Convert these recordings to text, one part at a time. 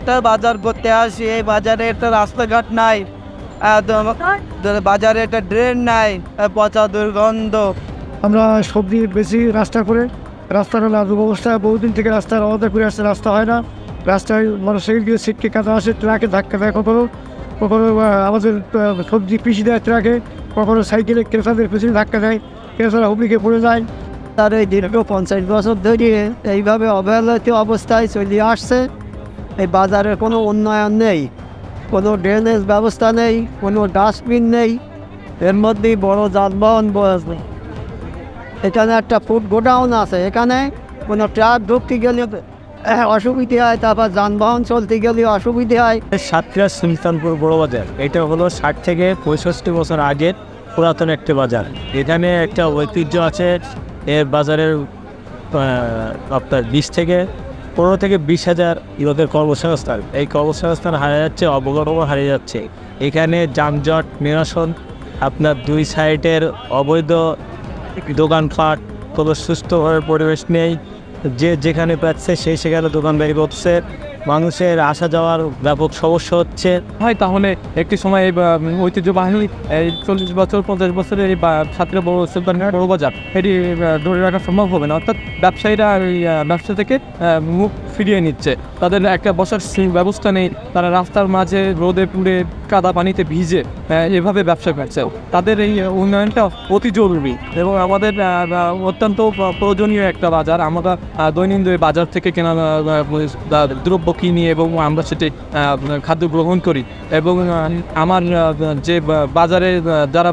একটা বাজার করতে আসি, এই বাজারে একটা রাস্তাঘাট নাই, বাজারে একটা ড্রেন নাই, পচা দুর্গন্ধ। আমরা সবজি বেশি রাস্তা করে, রাস্তার অবস্থা বহুদিন থেকে রাস্তার অবস্থা করে আসছে, রাস্তা হয় না। রাস্তায় মোটরসাইকেল দিয়ে সিটকে কাটা আসে, ট্রাকে ধাক্কা দেয়, কখনো কখনো আমাদের সবজি পিছিয়ে দেয় ট্রাকে, কখনো সাইকেলে ক্রেতাদের পিছনে ধাক্কা দেয়, ক্রেতারা হুমড়িকে পড়ে যায়। তার এই দীর্ঘ 50 বছর ধরে এইভাবে অবহেলিত অবস্থায় চলে আসছে। এই বাজারের কোনো উন্নয়ন নেই, কোনো ড্রেনেজ ব্যবস্থা নেই, কোনো ডাস্টবিন নেই, এর মধ্যেই বড় যানবাহন বসে। এখানে একটা ফুড গোডাউন আছে, এখানে কোনো ট্রাক ঢুকতে গেলে অসুবিধে হয়, তারপর যানবাহন চলতে গেলে অসুবিধে হয়। সাতক্ষীরা সুলতানপুর বড় বাজার, এটা হলো 60 থেকে 65 বছর আগের পুরাতন একটি বাজার। এখানে একটা ঐতিহ্য আছে। এর বাজারের আপনার 20 থেকে 20 হাজার লোকের কর্মসংস্থান, এই কর্মসংস্থান হারিয়ে যাচ্ছে, অবকাঠামো হারিয়ে যাচ্ছে। এখানে যানজট নিরসন, আপনার দুই সাইডের অবৈধ দোকানপাট, কোনো সুস্থভাবে পরিবেশ নেই, যে যেখানে পাচ্ছে সেই সেখানে দোকানদারি করছে, মানুষের আসা যাওয়ার ব্যাপক সমস্যা হচ্ছে। হয় তাহলে একটি সময় এই ঐতিহ্যবাহী এই 40 বছর 50 বছরের এই সাতক্ষীরা বড় সুলতানপুর বড় বাজার এটি ধরে রাখা সম্ভব হবে না। অর্থাৎ ব্যবসায়ীরা এই ব্যবসা থেকে মুখ ফিরিয়ে নিচ্ছে, তাদের একটা বসার ব্যবস্থা নেই, তারা রাস্তার মাঝে রোদে পুড়ে কাদা পানিতে ভিজে এভাবে ব্যবসা করছে। তাদের এই উন্নয়নটা অতি জরুরি এবং আমাদের অত্যন্ত প্রয়োজনীয় একটা বাজার। আমরা দৈনন্দিন বাজার থেকে কেনা দ্রব্য কিনি এবং আমরা সেটি খাদ্য গ্রহণ করি। এবং আমার যে বাজারে যারা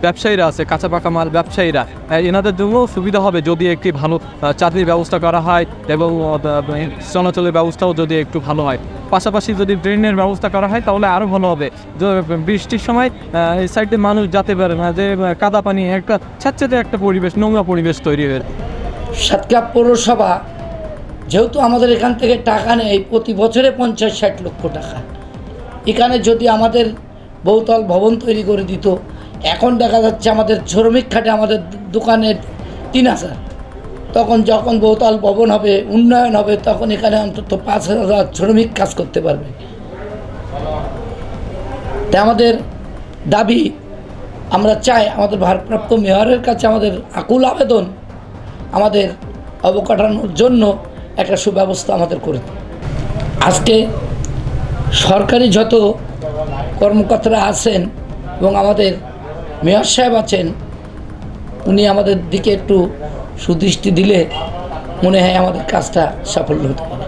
ব্যবসায়ীরা আছে, কাঁচা পাকা মাল ব্যবসায়ীরা, এনাদের জন্য সুবিধা হবে যদি একটি ভালো চাকরির ব্যবস্থা করা হয় এবং চলাচলের ব্যবস্থাও যদি একটু ভালো হয়। পাশাপাশি যদি ড্রেনের ব্যবস্থা করা হয় তাহলে আরও ভালো হবে। বৃষ্টির সময় এই সাইডে মানুষ যেতে পারে না, যে কাদা পানি একটা স্যাঁতস্যাঁতে একটা পরিবেশ, নোংরা পরিবেশ তৈরি হয়ে। সাতক্ষীরা পৌরসভা যেহেতু আমাদের এখান থেকে টাকা নেই, প্রতি বছরে 50-60 লক্ষ টাকা, এখানে যদি আমাদের বহুতল ভবন তৈরি করে দিত, এখন দেখা যাচ্ছে আমাদের শ্রমিক খাটে আমাদের দোকানের 3000, তখন যখন বহুতল ভবন হবে, উন্নয়ন হবে, তখন এখানে অন্তত 5000 শ্রমিক কাজ করতে পারবে। তাই আমাদের দাবি, আমরা চাই আমাদের ভারপ্রাপ্ত মেয়রের কাছে আমাদের আকুল আবেদন, আমাদের অবকাঠামোর জন্য একটা সুব্যবস্থা আমাদের করে। আজকে সরকারি যত কর্মকর্তারা আছেন এবং আমাদের মেয়র সাহেব আছেন, উনি আমাদের দিকে একটু সুদৃষ্টি দিলে মনে হয় আমাদের কাজটা সাফল্য হতে পারে।